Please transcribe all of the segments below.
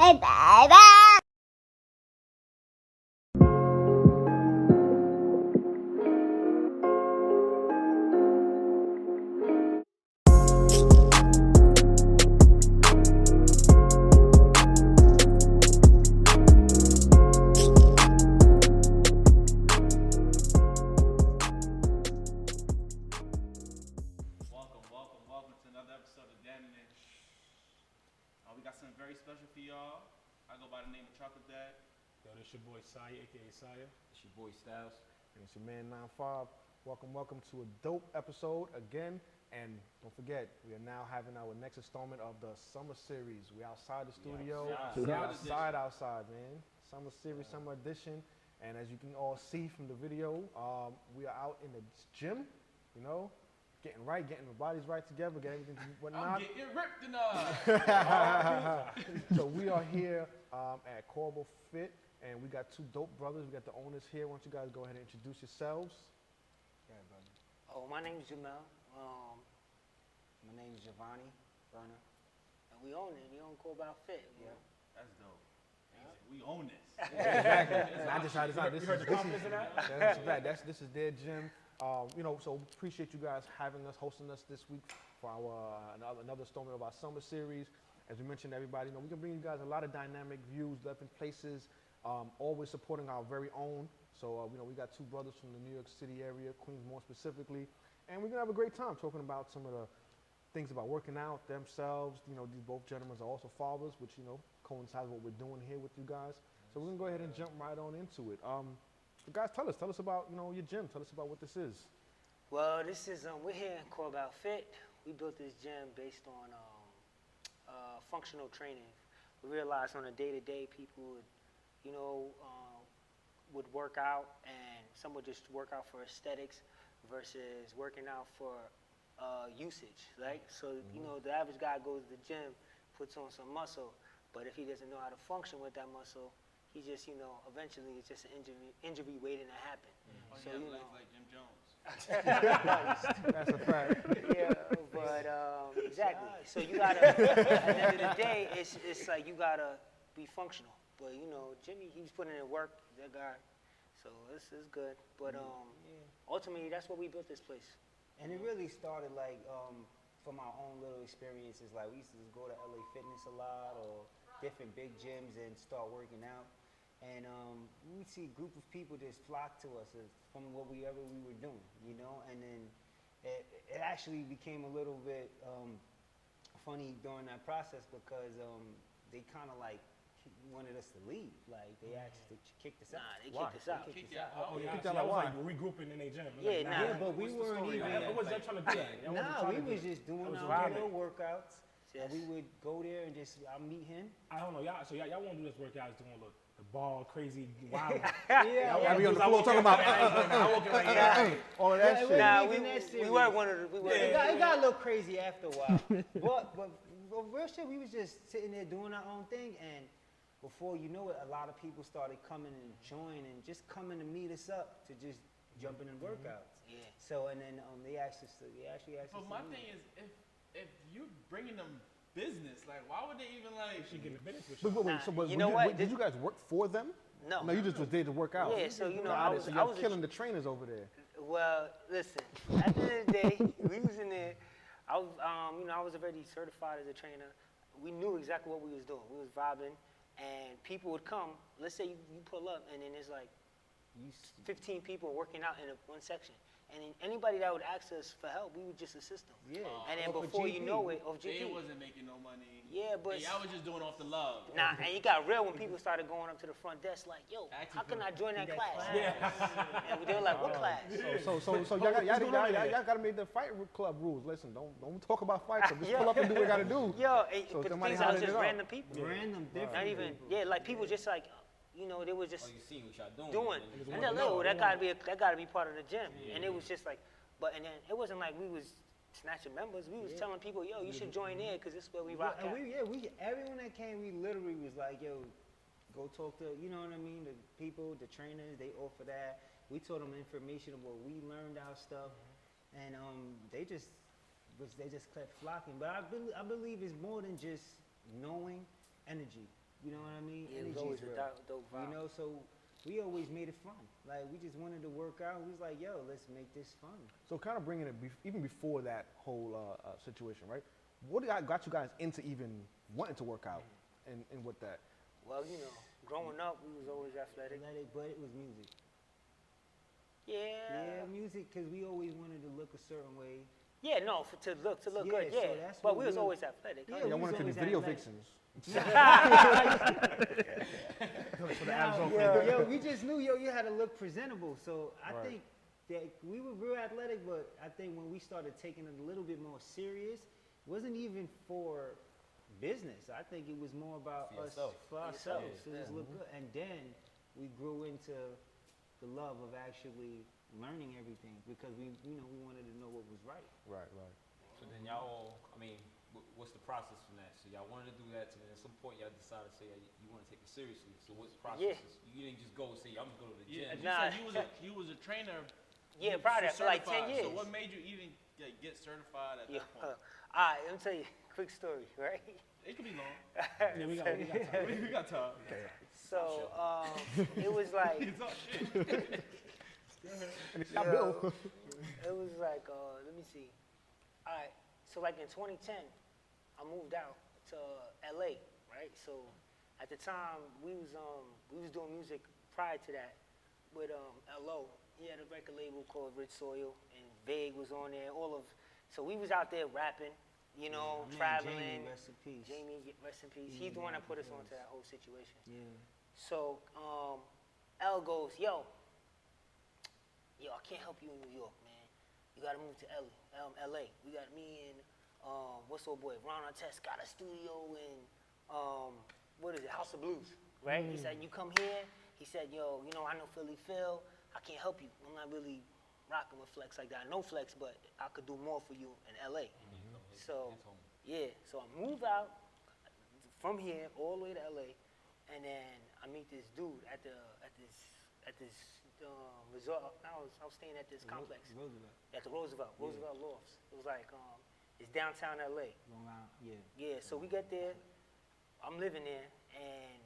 Welcome to another episode of Damn It. We got something very special for y'all. I go by the name of Chocolate Dad. Yo, this your boy Saya, aka Saya. It's your boy Styles. And it's your man 95. Welcome to a dope episode again. And don't forget, we are now having our next installment of the Summer Series. We outside the studio. Outside, man. Summer Series, Summer Edition. And as you can all see from the video, we are out in the gym, you know, getting the bodies right together, getting everything whatnot. I'm getting ripped tonight. So we are here at Corbel Fit, and we got two dope brothers. We got the owners here. Why don't you guys go ahead and introduce yourselves? Yeah, brother. Oh, my name's Jamel. My name is Giovanni Burner. And we own it. We own Corbel Fit. Yeah. That's dope. We own this. Exactly. You heard the confidence in that? That's a fact. This is their gym. So appreciate you guys having us, hosting us this week for our another installment of our summer series. As we mentioned, everybody, we can bring you guys a lot of dynamic views, different places, always supporting our very own. So, we got two brothers from the New York City area, Queens more specifically, and we're gonna have a great time talking about some of the things about working out themselves. These both gentlemen are also fathers, which coincides with what we're doing here with you guys. So we're gonna go ahead and jump right on into it. Guys, tell us about your gym. Tell us about what this is. Well, this is we're here in Corbel Fit. We built this gym based on functional training. We realized on a day-to-day people would work out, and some would just work out for aesthetics versus working out for usage, right? So the average guy goes to the gym, puts on some muscle, but if he doesn't know how to function with that muscle, he just, eventually it's just an injury waiting to happen. So like Jim Jones. That's a fact. Yeah, but exactly. So you gotta, at the end of the day, it's like you gotta be functional. But Jimmy, he's putting in work, that guy. So this is good. But ultimately, that's what we built this place. And it really started from our own little experiences. Like we used to just go to LA Fitness a lot or different big gyms and start working out. And we see a group of people just flock to us from whatever we were doing, and then it actually became a little bit funny during that process because they kind of wanted us to leave. Like they actually kicked us out. Nah, they kicked us out. Kicked out like regrouping in their gym. Yeah, but we weren't even. What was that trying to do that? Nah, we was just doing our little workouts. Yes. And we would go there and I'll meet him. I don't know, y'all. So y'all won't do this workout doing the ball crazy wild. I be on the floor talking about all of that shit. Nah, we were one of the. It got a little crazy after a while. but real shit, we was just sitting there doing our own thing, and before you know it, a lot of people started coming and joining and just coming to meet us up to just jumping in workouts. Yeah. So and then they actually asked us. But my thing is, if you're bringing them business, why would they even She get the business with you. Wait, did you guys work for them? No. No, you just was there to work out. Yeah, so I was killing the trainers over there. Well, listen. At the end of the day, we was in there. I was, I was already certified as a trainer. We knew exactly what we was doing. We was vibing, and people would come. Let's say you pull up, and then there's 15 people working out in one section. And anybody that would ask us for help, we would just assist them. Yeah. And then before you know it, off they GP. wasn't making no money? Yeah, but I was just doing off the love. Nah, and it got real when people started going up to the front desk like, yo, how can I join that class? Yeah. And they were like, what class? So y'all gotta make the fight club rules. Listen, don't talk about fight club. Just pull up and do what you gotta do. Yo, So but the somebody things are hollering just it out. random people. Random, different. Not even, people just they was just you see what y'all doing. And they're like, that gotta be part of the gym. And it was just and then it wasn't like we was snatching members. We was telling people, yo, you should join there because this is where we rock out. Everyone that came, we literally was like, yo, go talk to, the people, the trainers, they offer that. We told them information of what we learned our stuff, and they just kept flocking. But I believe it's more than just knowing energy. You know what I mean? Yeah, it was Energy's always a real. dope vibe. You know, so we always made it fun. Like we just wanted to work out. We was like, yo, let's make this fun. So kind of bringing it even before that whole situation, right? What got you guys into even wanting to work out and with that? Well, you know, growing up, we was always athletic. But it was music. Yeah. Yeah, music, because we always wanted to look a certain way. Yeah, no, to look Yeah, good, so yeah. that's But what we was we- always athletic. Yeah, huh? we Y'all was wanted to be always video athletic. vixens. For the Arizona Yo, we just knew, you had to look presentable. So I Right. think that we were real athletic, but I think when we started taking it a little bit more serious, it wasn't even for business. I think it was more about For us, yourself. for For ourselves, yourself, to just yeah. look good. And then we grew into the love of actually learning everything because we wanted to know what was right. Right. So then y'all, I mean, what's the process from that? So y'all wanted to do that, so then at some point y'all decided to say you want to take it seriously. So what's the process? Yeah. You didn't just go and say, I'm going to go to the Yeah, gym. and you Nah. said you was a trainer. Yeah, prior to that, for like 10 certified. years. So what made you even get certified at Yeah. that point? All right, let me tell you a quick story, right? It could be long. Yeah, we got time. we got time. So it was like, It's all shit. Not Bill. it was like, let me see. All right, so like in 2010, I moved out to LA, right? So at the time, we was doing music prior to that with LO. He had a record label called Rich Soil, and Vague was on there. So we was out there rapping, you know, Man, traveling. Jamie, rest in peace. Jamie, rest in peace. Yeah, He's the one that put us yes. onto that whole situation. Yeah. So L goes, yo, I can't help you in New York, man. You gotta move to LA. We got me and what's old boy, Ron Artest got a studio in what is it, House of Blues, right? He said, you come here. He said, yo, I know Philly Phil. I can't help you. I'm not really rocking with Flex like that. I know Flex, but I could do more for you in LA. So yeah, so I move out from here all the way to LA, and then I meet this dude at this resort. I was staying at this complex Roosevelt. at the Roosevelt Lofts. It was like it's downtown LA. Long Island. Yeah. Yeah, so we get there. I'm living there, and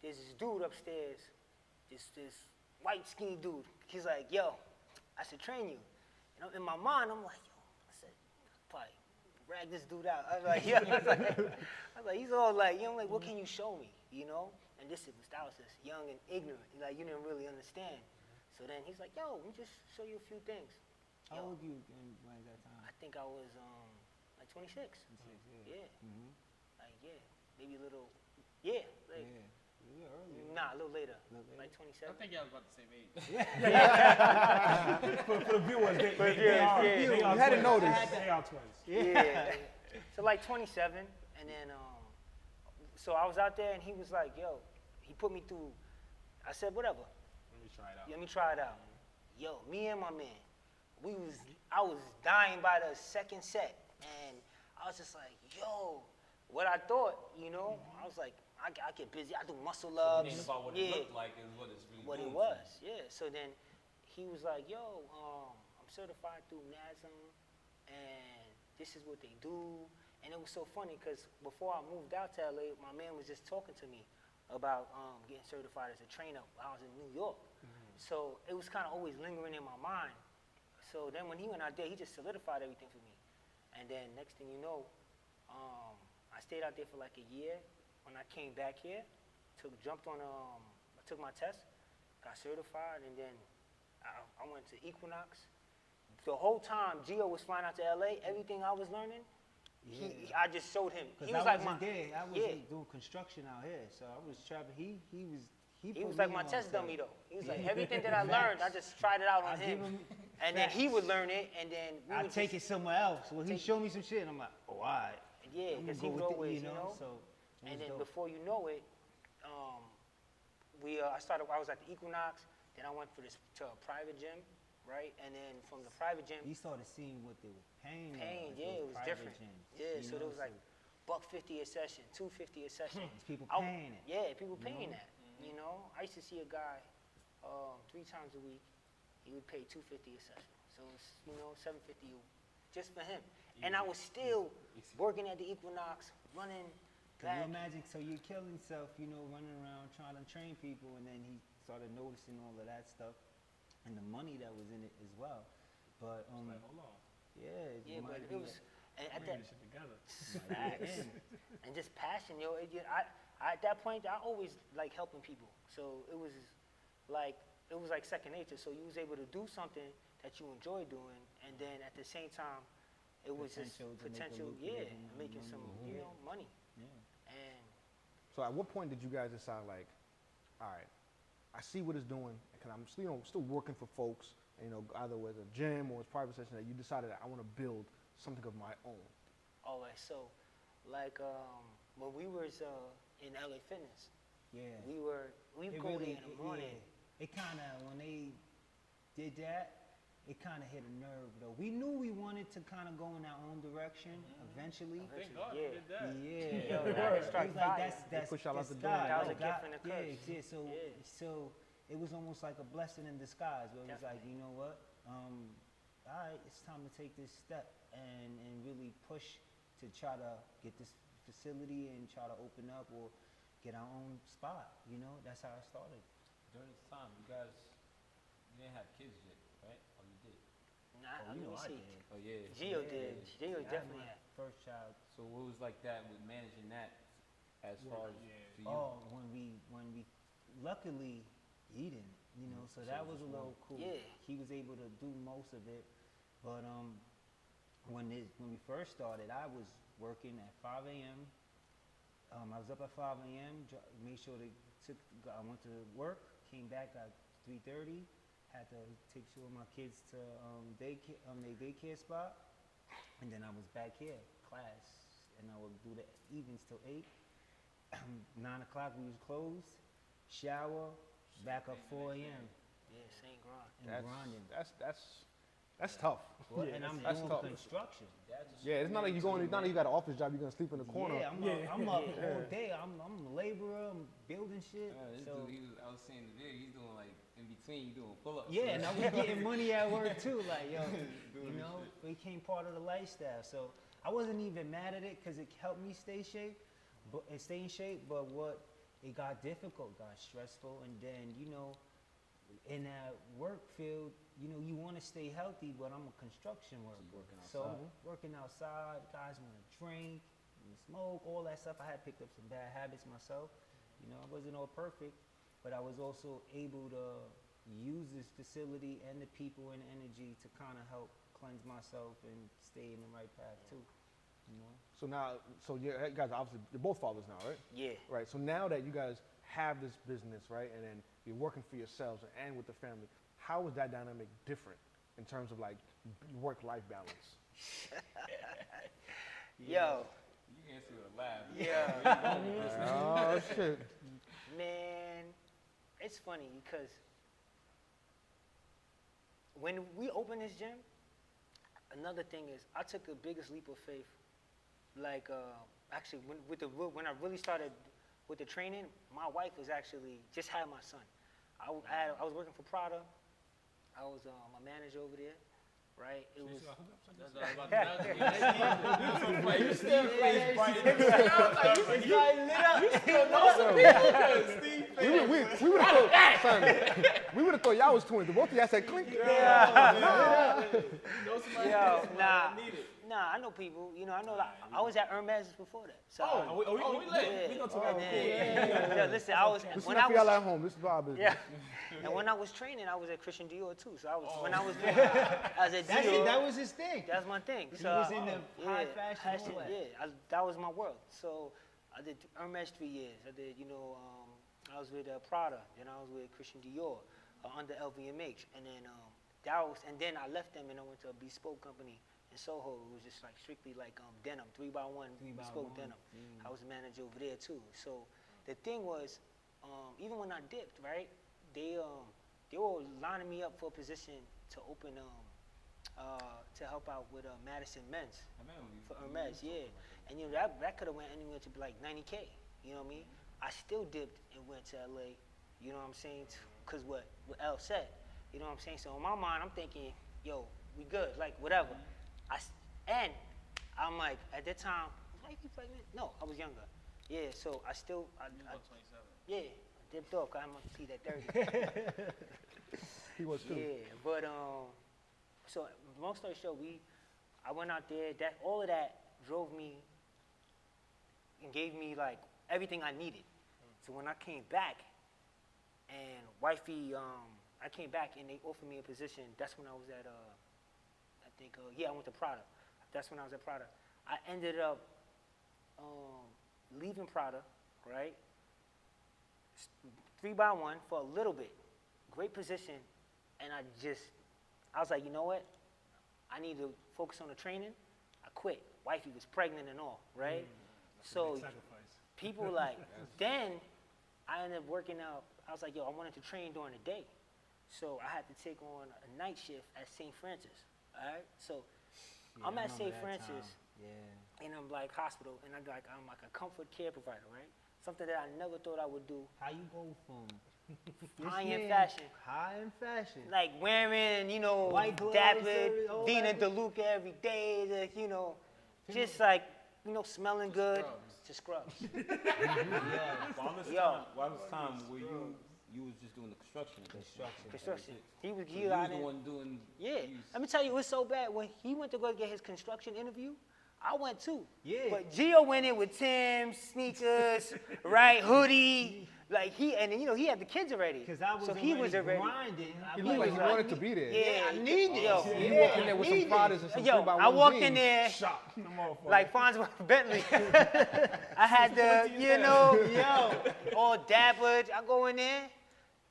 there's this dude upstairs, this white skinny dude. He's like, yo, I should train you. And in my mind, I'm like, yo, I said, probably rag this dude out. I was like, yeah, I was like, he's all like, like, what can you show me, And I was just young and ignorant, like you didn't really understand. So then he's like, yo, let me just show you a few things. How Yo, old you when that time? I think I was like 26. Yeah. Mm-hmm. Like, yeah, maybe a little, like, Yeah. You were early. nah, a little later, Little later. like I 27. think y'all was about the same age. For the viewers, they are yeah. You had to twins. know this. They are twins. Yeah. So like 27, and then, so I was out there, and he was like, yo, he put me through, I said, whatever, Let me try it out. let me try it out. Yo, me and my man, I was dying by the second set, and I was just like, yo, what I thought, I was like, I get busy, I do muscle It ups. ain't about what it looked like, it's what it's really What it doing. was, yeah. So then he was like, yo, I'm certified through NASM, and this is what they do. And it was so funny because before I moved out to LA, my man was just talking to me about getting certified as a trainer while I was in New York. So it was kind of always lingering in my mind. So then when he went out there, he just solidified everything for me. And then next thing you know, I stayed out there for like a year. When I came back here, I took my test, got certified, and then I went to Equinox. The whole time Gio was flying out to LA, everything I was learning, I just showed him. Because He was I like wasn't my there. I was yeah. doing construction out here, so I was traveling. He He put was like me my on test to- dummy though. He was like everything that I learned, I just tried it out on I give him, him and then he facts. would learn it, and then we I would take it somewhere else. Well, he take- showed me some shit, and I'm like, oh, all right. Yeah, I'm because gonna he go would with it, always, So, it And was then dope. before you know it, I was at the Equinox. Then I went to a private gym, right? And then from the private gym, we started seeing what they were paying. yeah, it was different. Yeah, so there was like $150 a session, $250 a session. There's people I- paying it. Yeah, people paying that. I used to see a guy 3 times a week. He would pay $250 a session. So it's $750 just for him. And I was still working at the Equinox, running Can you back. imagine? So you kill himself, you know, running around trying to train people, and then he started noticing all of that stuff and the money that was in it as well. But Like, hold on. yeah, Yeah, but might it be was, and at Bring that, this shit together. facts. And just passion, yo. I at that point, I always like helping people. So it was like second nature. So you was able to do something that you enjoy doing, and then at the same time, it was just Potential to make a potential, lucrative yeah, amount of making some, money. you know, money. yeah. And So at what point did you guys decide like, all right, I see what it's doing, because I'm still, still working for folks, either with a gym or a private session, that you decided that I want to build something of my own. all right, so like when we was in LA Fitness, Yeah. we It go really, there in the morning. It kind of, when they did that, it kind of hit a nerve though. We knew we wanted to kind of go in our own direction eventually. Thank God Yeah. you did that. Yeah, Yo, it that was strike like fire. that's push y'all out the that's door. God. That was a Like, gift God- and a yeah, curse. yeah. So Yeah. so it was almost like a blessing in disguise. Where it was like, Definitely. you know what? All right, it's time to take this step and really push to try to get this facility and try to open up or get our own spot. You know, that's how it started. During this time, you guys, you didn't have kids yet, right? Or you did? Nah, Oh, you know let I me see. did. Oh yeah. Gio Yeah. did. Gio I had definitely my had. first child. So what was like that with managing that, as far as Yeah. for you? Oh, when we luckily he didn't, you know, so So that it was a was little cool. Yeah. He was able to do most of it, but when we first started, I was working at 5 a.m. I was up at 5 a.m. Made sure I went to work, came back at 3:30. Had to take two of my kids to their daycare spot, and then I was back here class, and I would do the evenings till 8. 9 o'clock we was closed. Shower, back up 4 a.m. Yeah, same grind. and grinding. That's tough. Well, and I'm that's doing tough. construction. Yeah, it's not like it's not like you got an office job, you're gonna sleep in the corner. Yeah, I'm up all day. I'm a laborer. I'm building shit. This So dude, I was seeing the video, he's doing like, in between, you doing pull-ups. yeah, and I was getting money at work too. Like yo, you know, it became part of the lifestyle. So I wasn't even mad at it because it helped me stay in shape. But what it got difficult, got stressful, and then in that work field, you want to stay healthy, but I'm a construction worker. working So outside. I'm working outside, guys want to drink and smoke, all that stuff. I had picked up some bad habits myself. I wasn't all perfect, but I was also able to use this facility and the people and energy to kind of help cleanse myself and stay in the right path too. So now, you guys obviously, you're both fathers now, right? Yeah. Right. So now that you guys have this business, right, and then you're working for yourselves and with the family, how is that dynamic different in terms of like work-life balance? Yo, You can answer with a laugh. yeah. Oh shit. Man, it's funny because when we opened this gym, another thing is I took the biggest leap of faith. Like actually, when I really started with the training, my wife was actually just had my son. I was working for Prada. I was a manager over there, right? It was. We would have thought, son, we would have thought y'all was twins. The both of y'all said clink. Yo, nah, I know people. I know. I was at Hermes before that. So We lit. We gonna talk about yeah. Listen, I was This is when not I for y'all was at home. This is for our business. yeah, and when I was training, I was at Christian Dior too. So I was when I was doing, I was at That's Dior. it. That was his thing. That's my thing. He So was in the high fashion, all that. Yeah, that was my world. So I did Hermes 3 years. I did, I was with Prada. Then I was with Christian Dior under LVMH, and then and then I left them and I went to a bespoke company in Soho. It was just like strictly like denim, 3x1 bespoke denim. I was a manager over there too. So the thing was, even when I dipped, right, they were lining me up for a position to open to help out with Madison Men's for Hermes, yeah. And that could have went anywhere to like 90K. You know what I mean? I still dipped and went to LA. You know what I'm saying? Cause what L said. You know what I'm saying? So in my mind, I'm thinking, yo, we good, like whatever. And I'm like, at that time, was my wife pregnant? No, I was younger. Yeah, so I still, You was 27. yeah, I dipped off 'cause I'm gonna see that 30. He was too. Yeah, but so long story short, I went out there. All of that drove me and gave me like everything I needed. So when I came back, and wifey, I came back and they offered me a position. That's when I was at I think I went to Prada. That's when I was at Prada. I ended up leaving Prada, right? 3x1 for a little bit, great position. And I was like, you know what? I need to focus on the training. I quit. Wifey was pregnant and all, right? So Big sacrifice. people like, then I ended up working out. I was like, yo, I wanted to train during the day. So I had to take on a night shift at St. Francis, all right? So Yeah, I'm I at St. remember that Francis time. Yeah. and I'm like hospital and I'm like a comfort care provider, right? Something that I never thought I would do. How you go from High-end fashion. High-end fashion. Like wearing, White gloves, Dapper, all Dina that. DeLuca every day, just like, smelling good. To scrubs. While this Yo. time where you was just doing the construction? Construction. He was So you out was the there. one doing. Yeah. you was- Let me tell you, it was so bad. When he went to go get his construction interview, I went too. Yeah. But Gio went in with Tim's, sneakers, right, hoodie. Like he had the kids already. Because I was so he was already. grinding. He looked like he wanted to be there. Yeah, I need this. Yo, You walk in there with some Pradas and some Yo, 3x1 I walked in jeans. there Shop. The motherfucker. like Fonz Bentley. I had all dapper. I go in there.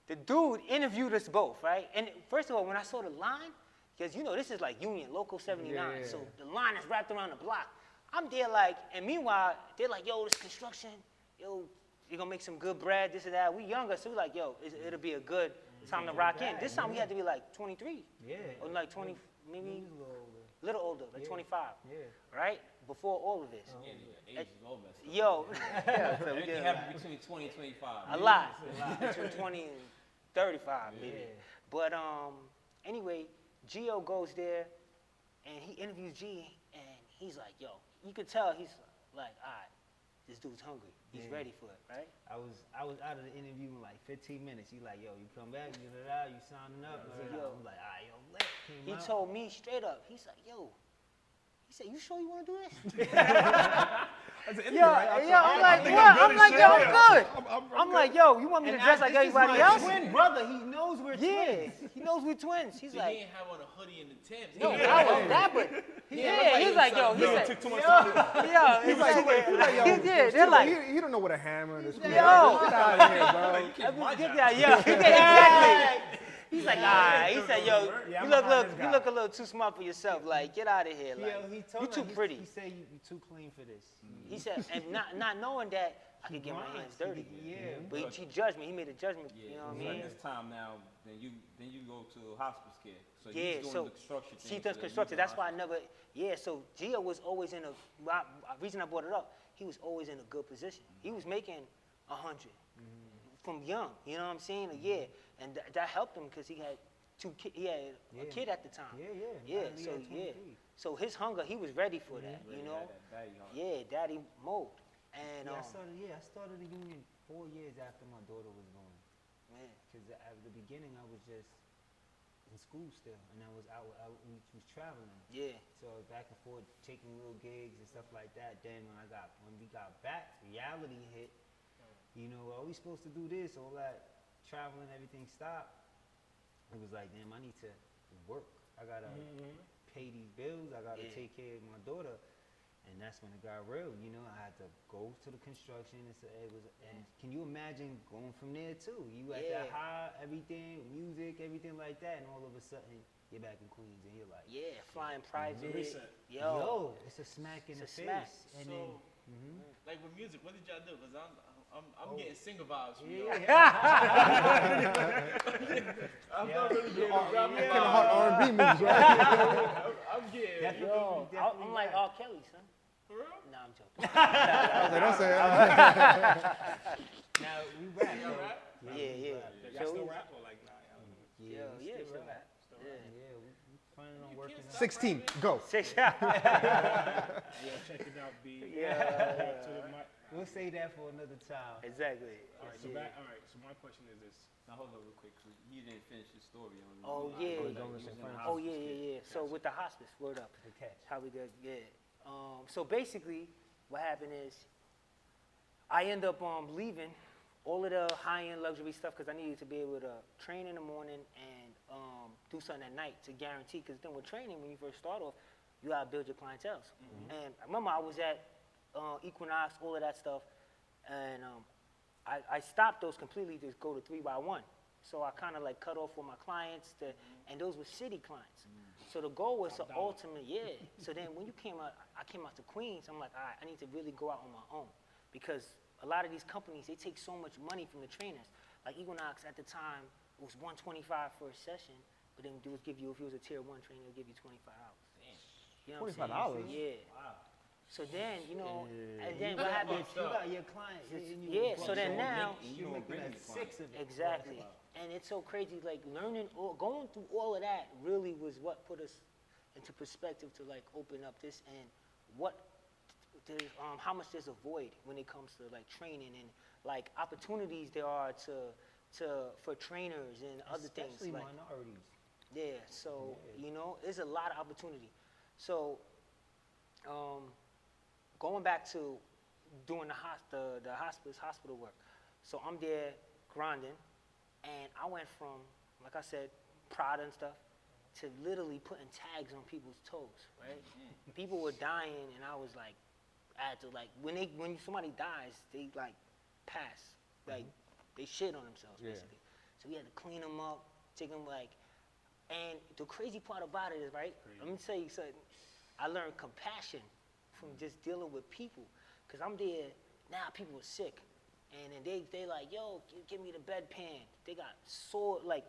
The dude interviewed us both, right? And first of all, when I saw the line, because this is like Union, Local 79, Yeah. so the line is wrapped around the block. I'm there like, and meanwhile, they're like, yo, this construction, yo, you're gonna make some good bread, this and that. We younger, so we're like, yo, it'll be a good time to rock in. This time we had to be like 23, Yeah. or like 20, maybe He was a little older. little older, like Yeah. 25, Yeah. right? Before all of this. Yeah, the age is all messed up. Yo, yeah, so we Everything did happened between 20 and 25. a lot, between 20 and 35, maybe. Yeah. But anyway, Gio goes there, and he interviews G, and he's like, yo, you could tell he's like, all right, this dude's hungry. He's Yeah. ready for it, right? I was out of the interview in like 15 minutes. He like, yo, you come back, you signing up. Yo. I'm like, all right, yo, lit. Came He out. told me straight up, he's like, yo, he said, you sure you want to do this? I'm like, what? I'm like, yo, I'm good. I'm like, yo, you want me to dress like everybody else? Twin brother, he knows we're Yeah, twins. he knows we're twins. He's So like, he ain't have on a hoodie and the Timbs. no, He I was dapper. Yeah, he's like, yo, he said, took too much time. yo, He's like, yeah, they're like, he don't know what a hammer and a screw. Yo. Get out of here, bro. exactly. He's like, all right. He said, yo, Yeah, you I'm look, behind this you guy. look a little too smart for yourself. Like, get out of here. Like, Yo, he told you too me, pretty. He said you too clean for this. He said, and not knowing that I could get my hands dirty. Yeah. But he judged me. He made a judgment. Yeah, You know what I so mean? at this time now, then you go to hospice care. So Yeah, he's doing so the construction thing. she does construction. That's why I never. Yeah, so Gio was always in a. Reason I brought it up, he was always in a good position. He was making 100 from young. You know what I'm saying? A year, and that helped him because he had he had a Yeah. kid at the time. Yeah. Yeah, so yeah. So his hunger, he was ready for that, you know? Yeah, daddy mode. And I started the union 4 years after my daughter was born. man, Because at the beginning, I was just in school still, and I was we was traveling. yeah, So I was back and forth, taking little gigs and stuff like that. Then when we got back, reality hit. You know, are we supposed to do this? All that traveling, everything stopped. It was like, damn, I need to work. I gotta pay these bills. I gotta Yeah. take care of my daughter. And that's when it got real. You know, I had to go to the construction. And can you imagine going from there too? You at that Yeah. high, everything, music, everything like that, and all of a sudden you're back in Queens, and you're like, yeah, flying private. Reset. yo, it's a smack in the It's a face. smack. And So, then, like with music, what did y'all do? Because I'm Oh. getting single vibes from yeah, y'all. I'm not really getting Kind of hard R&B moves, right? I'm getting. definitely, I'm like R. Kelly, son. For real? Nah, I'm joking. I was like, don't say that. now we rap. Y'all though. rap? Yeah. Y'all So still we- rap or like nah? Yeah, Yeah, we yeah, still still rap. rap. Yeah. Yeah, we planning on working out. 16, go. 6. Yeah, check it out, B. Yeah. To the mic. We'll say that for another time. Exactly. All right, so my question is this. Now hold on real quick, 'cause he didn't finish his story. Oh, Like, yeah. he Don't was listen, in the fine. Oh hospice yeah, kid. yeah, yeah. So with the hospice, word up. Good catch. How we did, yeah. So basically, what happened is, I end up leaving all of the high-end luxury stuff because I needed to be able to train in the morning and do something at night to guarantee. Because then with training, when you first start off, you gotta build your clientele. And I remember I was at Equinox, all of that stuff, and I stopped those completely to go to 3x1. So I kind of like cut off with my clients, and those were city clients. So the goal was to ultimately, yeah. So then when you came out, I came out to Queens. I'm like, all right, I need to really go out on my own because a lot of these companies, they take so much money from the trainers. Like Equinox at the time, it was $125 for a session, but then they would give you, if you was a tier 1 trainer, they'll give you $25. You know what I'm saying? $25? Yeah. So then, you know, and then what happens? You got your client. Yeah, so then now, you're looking at 6 of it. exactly. And it's so crazy, like learning, going through all of that really was what put us into perspective to like open up this and how much there's a void when it comes to like training and like opportunities there are for trainers and other things. Especially Like, minorities. yeah, so, you know, there's a lot of opportunity. So, going back to doing the hospice, hospital work. So I'm there grinding, and I went from, like I said, Prada and stuff, to literally putting tags on people's toes, right? And people were dying, and I was like, I had to like, when somebody dies, they like pass, like they shit on themselves, Yeah. basically. So we had to clean them up, take them like, and the crazy part about it is, right, let me tell you something, I learned compassion from just dealing with people, because I'm there, now people are sick, and then they like, yo, give me the bedpan. They got sore, like,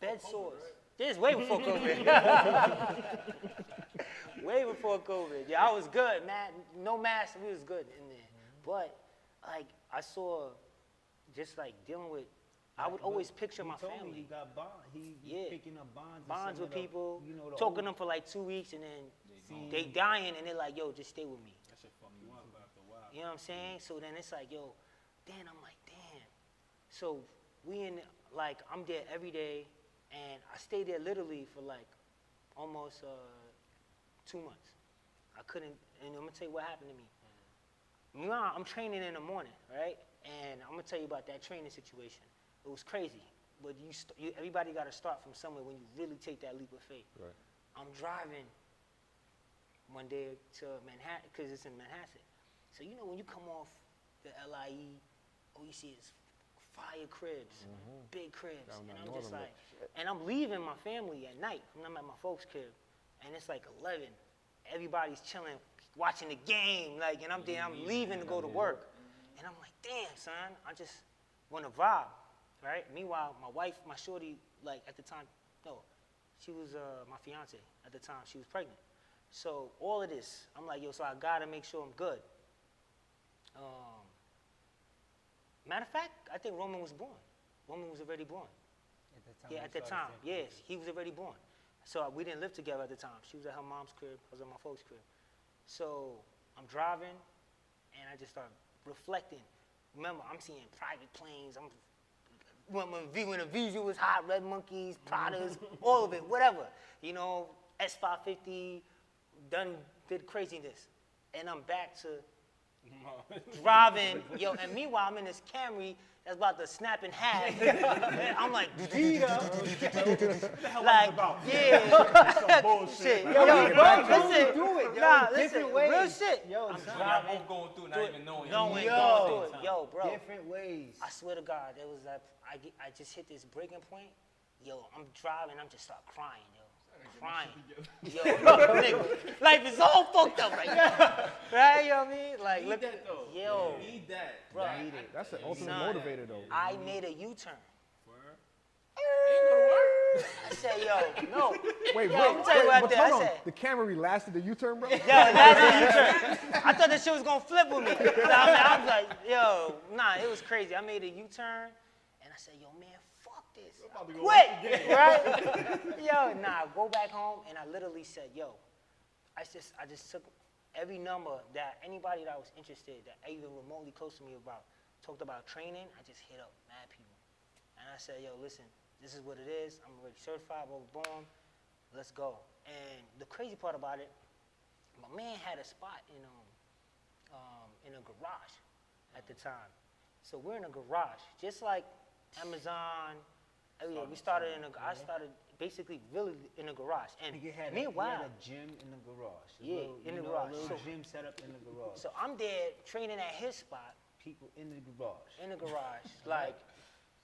bed sores. This is way before COVID. Way before COVID. Yeah, I was good, man. No mask, we was good in there. But, like, I saw just, like, dealing with, I would always picture my He told me family. he got bond. He Yeah. picking up bonds. and Bonds some with of the, people, you know, the talking old- them for like 2 weeks, and then See, they dying, and they're like, yo, just stay with me. That shit fuck you up after a while. You know what I'm saying? So then it's like, yo, then I'm like, damn. So I'm there every day, and I stayed there literally for like almost 2 months. I couldn't, and I'm gonna tell you what happened to me. Meanwhile, I'm training in the morning, right? And I'm gonna tell you about that training situation. It was crazy, but everybody gotta start from somewhere when you really take that leap of faith. Right. I'm driving one day to Manhattan, because it's in Manhattan. So you know when you come off the LIE, all you see is fire cribs, big cribs, Down and that I'm just northern like, and I'm leaving my family at night, and I'm at my folks' crib, and it's like 11. Everybody's chilling, watching the game, like, and I'm there, I'm leaving to go to work, and I'm like, damn, son, I just want to vibe, right? Meanwhile, my wife, my shorty, like at the time, no, she was my fiance at the time. She was pregnant. So all of this, I'm like, yo, so I gotta make sure I'm good. Matter of fact, I think Roman was born. Roman was already born. At the time Yeah, we at that started time, taking- yes, he was already born. So we didn't live together at the time. She was at her mom's crib, I was at my folks' crib. So I'm driving, and I just start reflecting. Remember, I'm seeing private planes. When the visual was hot, Red Monkeys, Pradas, all of it, whatever. You know, S550, did craziness. And I'm back to driving, yo, and meanwhile, I'm in this Camry that's about to snap in half. And I'm like, like, yeah. Some bullshit. Shit, Like, yo, Going listen, through it, yo, nah, different listen, real ways. shit. Yo, I'm son, Y'all driving, both going through, not even knowing. knowing, Yo. going through it. Yo, bro, different ways. I swear to God, there was that, I just hit this breaking point. Yo, I'm driving, I'm just start crying, yo. Crying. Yo, nigga, life is all fucked up right now. Right, you know what I mean? Like, look at, yo, Need that. bro, That's the ultimate Son. motivator, though. I made a U-turn. Word. I said, yo, no. Wait, Yo, let me tell you what I but did. hold I on. said, The Camry lasted the U-turn, bro? yo, that's a U-turn. I thought that shit was gonna flip with me. So I was like, yo, nah, it was crazy. I made a U-turn, and I said, yo, man, fuck this. Quit, right? Yo, nah, go back home, and I literally said, yo, I just took every number that anybody that was interested, that even remotely close to me about, talked about training, I just hit up mad people. And I said, yo, listen, this is what it is. I'm already certified, boom, let's go. And the crazy part about it, my man had a spot in a garage at the time. So we're in a garage, just like Amazon. We started I started basically really in a garage. And He had meanwhile, a gym in the garage. Yeah, in the garage. A little So- gym set up in the garage. so I'm there training at his spot People in the garage. in the garage, like,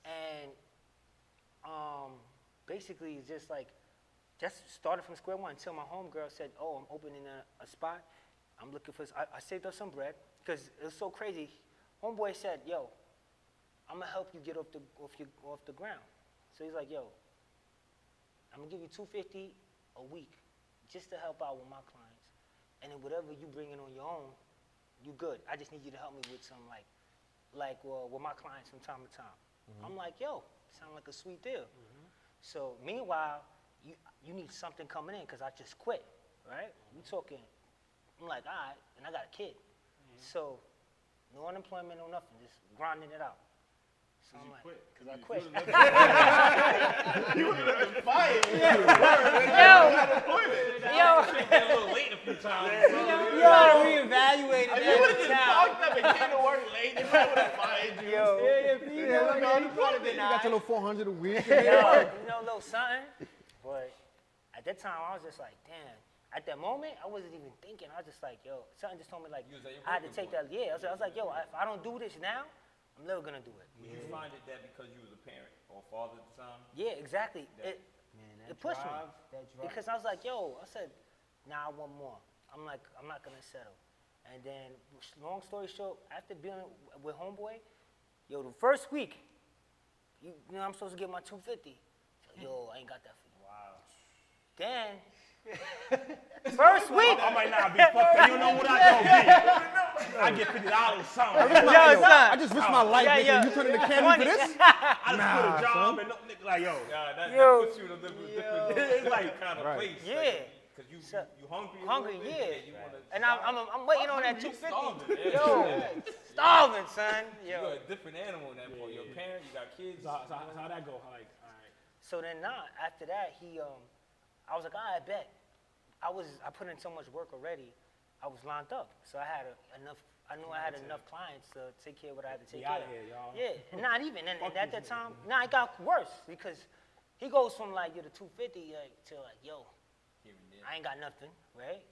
and basically it's just like, just started from square one until my homegirl said, oh, I'm opening a spot. I'm looking for, I saved up some bread, because it was so crazy. Homeboy said, yo, I'm gonna help you get off the ground. So he's like, yo, I'm gonna give you $250 a week just to help out with my clients. And then whatever you bring in on your own, you good. I just need you to help me with some with my clients from time to time. I'm like, yo, sound like a sweet deal. So meanwhile, you need something coming in because I just quit, right? We talking, I'm like, all right, and I got a kid. So no unemployment, no nothing, just grinding it out. So I'm like, because I quit. You would have been fired. Yo, Been a little late a few times. you gotta reevaluate it If you would have every just time. fucked up and came to work late, they probably would have fired you. Yo, You got your little 400 a week. little something. But at that time, I was just like, damn. At that moment, I wasn't even thinking. I was just like, yo, something just told me like, You was at your I had to breaking take that. Yeah, I was like, yo, if I don't do this now, I'm never gonna do it. Did you find it that because you was a parent or father at the time? Yeah, exactly. That- Man, It pushed me. that drive. Because I was like, yo, I said, nah, I want more. I'm like, I'm not gonna settle. And then, long story short, after being with Homeboy, yo, the first week, you know, I'm supposed to get my $250. So, yo, I ain't got that for you. Wow. Then, first week, I might not be fucking. You know what I don't be. I get $50 something. yo, son. I just risked my life, Yeah, nigga. yeah. You turning the candy for this? I just put a job and no nigga like, yo. That Yo. puts you in a different It's like, kind of Right. place. Yeah. Because you So- hungry. a Hungry, little bit, yeah. and you wanna And I'm waiting on that You $250. starving, yeah. Yo, starving, son. You're Yo. a different animal in that point. You're a parent, you got kids. So how that go? Like, all right. So then after that, I was like, all right, bet. I put in so much work already, I was lined up. So I had enough, I knew I had enough clients to take care of what I had to take We care out of. here, y'all. Yeah, and not even, and at that time, it got worse because he goes from like, yo, the $250 to like, yo, Here and there. I ain't got nothing, right?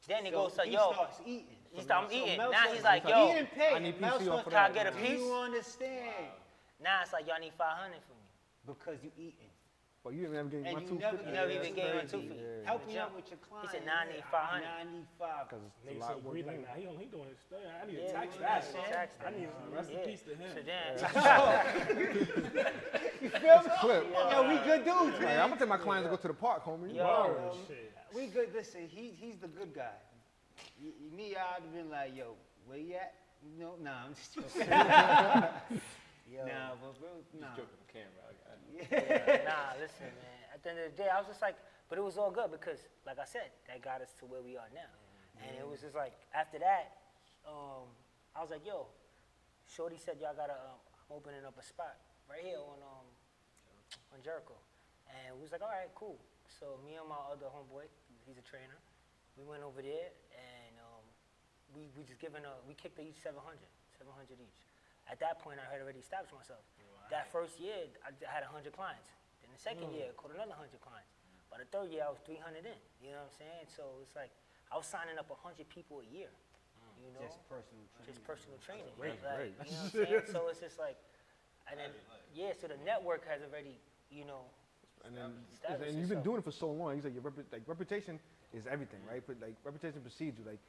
Then he So goes to, he yo, starts eating. he started So eating. Mel Now says, he's like, he yo, didn't pay. I need Mel PC says, off of can I that. get a do piece? you understand? Now it's like, y'all need 500 for me. Because you eating. But you didn't ever get And my you 250. You never Yeah, even that's gave him crazy. 250. Help me Yeah. out with your client. He said, nah, I need 500. Nah, I need 5. Because it's a Nigga lot so of work. breathe like, doing. nah, he doing his thing. I need to Yeah, tax yeah, that. yeah, tax I need rest in Yeah. peace to him. So then, You feel me? Clip. Yo, we good dudes, Like, man. I'm gonna take my clients to go to the park, homie. Yo. Word, shit. We good. Listen, he's the good guy. Me, I'd have been like, yo, where you at? You know, nah, I'm just joking. yo, Nah, but bro, nah. Joking on camera. nah, listen, man. At the end of the day, I was just like, but it was all good because, like I said, that got us to where we are now. And it was just like, after that, I was like, yo, Shorty said y'all gotta, I'm opening up a spot right here on Jericho. And we was like, all right, cool. So me and my other homeboy, he's a trainer, we went over there and we just we kicked each 700 each. At that point, I had already established myself. That first year, I had 100 clients. Then the second year, I caught another 100 clients. By the third year, I was 300 in. You know what I'm saying? So it's like I was signing up 100 people a year. You know, Just personal training. just personal training. great, Like, great. you know what I'm saying? So it's just like, and then so the network has already, you know, And then, Establish and you've been yourself. doing it for so long. You said your reputation is everything, right? But like reputation precedes you. Like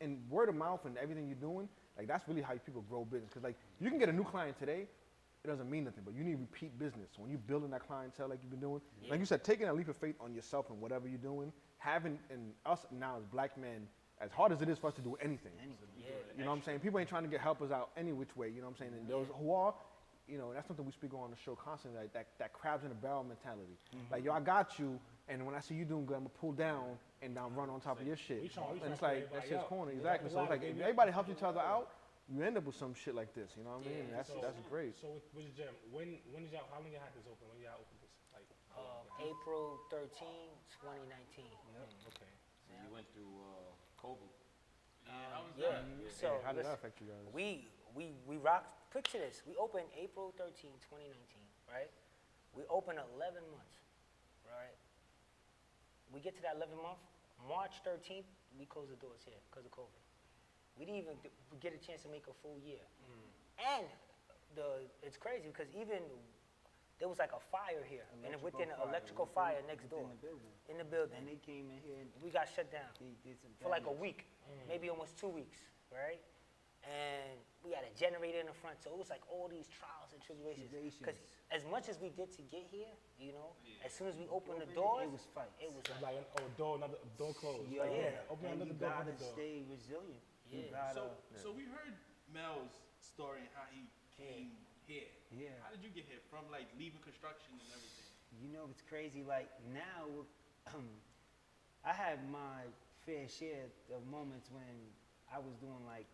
and word of mouth and everything you're doing, like that's really how people grow business. Because like you can get a new client today, it doesn't mean nothing. But you need repeat business. So when you're building that clientele like you've been doing, like you said, taking a leap of faith on yourself and whatever you're doing, having and us now as black men, as hard as it is for us to do anything, you know what I'm saying? People ain't trying to get helpers out any which way. You know what I'm saying? And those who are, you know, that's something we speak on the show constantly, like that crabs in the barrel mentality. Like, yo, I got you, and when I see you doing good, I'm gonna pull down and now run on top of your shit. We tryna And it's pull like that everybody shit's out. corny, Yeah, exactly. So it's like if everybody helps each other out, you end up with some shit like this. You know what I mean? Yeah. That's great. So with the gym, when did y'all? How long y'all had this open? When y'all opened this? Like, April 13, 2019. okay. So you went through COVID. Yeah, I was Yeah. there. So How did that listen, affect you guys? we rocked. Picture this. We opened April 13, 2019, right? We opened 11 months, right? We get to that 11th month, March 13th, we closed the doors here because of COVID. We didn't even get a chance to make a full year. And it's crazy because even there was like a fire here, and within an electrical fire next door in the building. in the building. And they came in here and We got shut down they did some for like a damage. week, maybe almost 2 weeks, right? And we had a generator in the front, so it was like all these trials and tribulations. Because as much as we did to get here, you know, as soon as we opened the doors, It was fights. it was It's like, like another door closed. Yeah, Like, yeah. Open and another you door. gotta Another door. stay resilient. You Yeah. gotta, So we heard Mel's story and how he came here. yeah. How did you get here from like leaving construction and everything? You know, it's crazy. Like now, I had my fair share of moments when I was doing like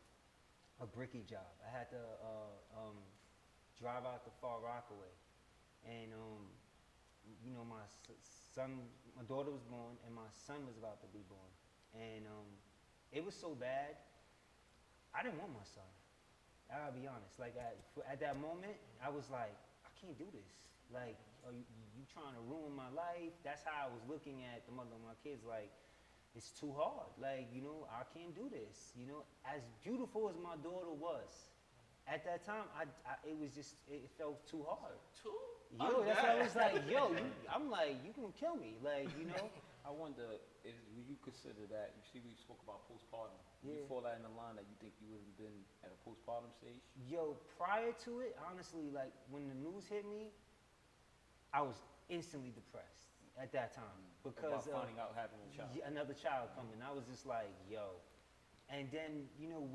a bricky job. I had to drive out to Far Rockaway, and you know, my daughter was born, and my son was about to be born, and it was so bad. I didn't want my son. I gotta be honest. Like at that moment, I was like, I can't do this. Like, are you trying to ruin my life? That's how I was looking at the mother of my kids. Like, it's too hard. Like, you know, I can't do this. You know, as beautiful as my daughter was, at that time, it felt too hard. Two? Yo, that's why I was like, yo, I'm like, you can kill me. Like, you know. I wonder, would you consider that, you see we spoke about postpartum, Yeah. you fall that in the line that you think you would have been at a postpartum stage? Yo, prior to it, honestly, like when the news hit me, I was instantly depressed at that time because About finding out having a child. another child coming. I was just like, yo. And then, you know,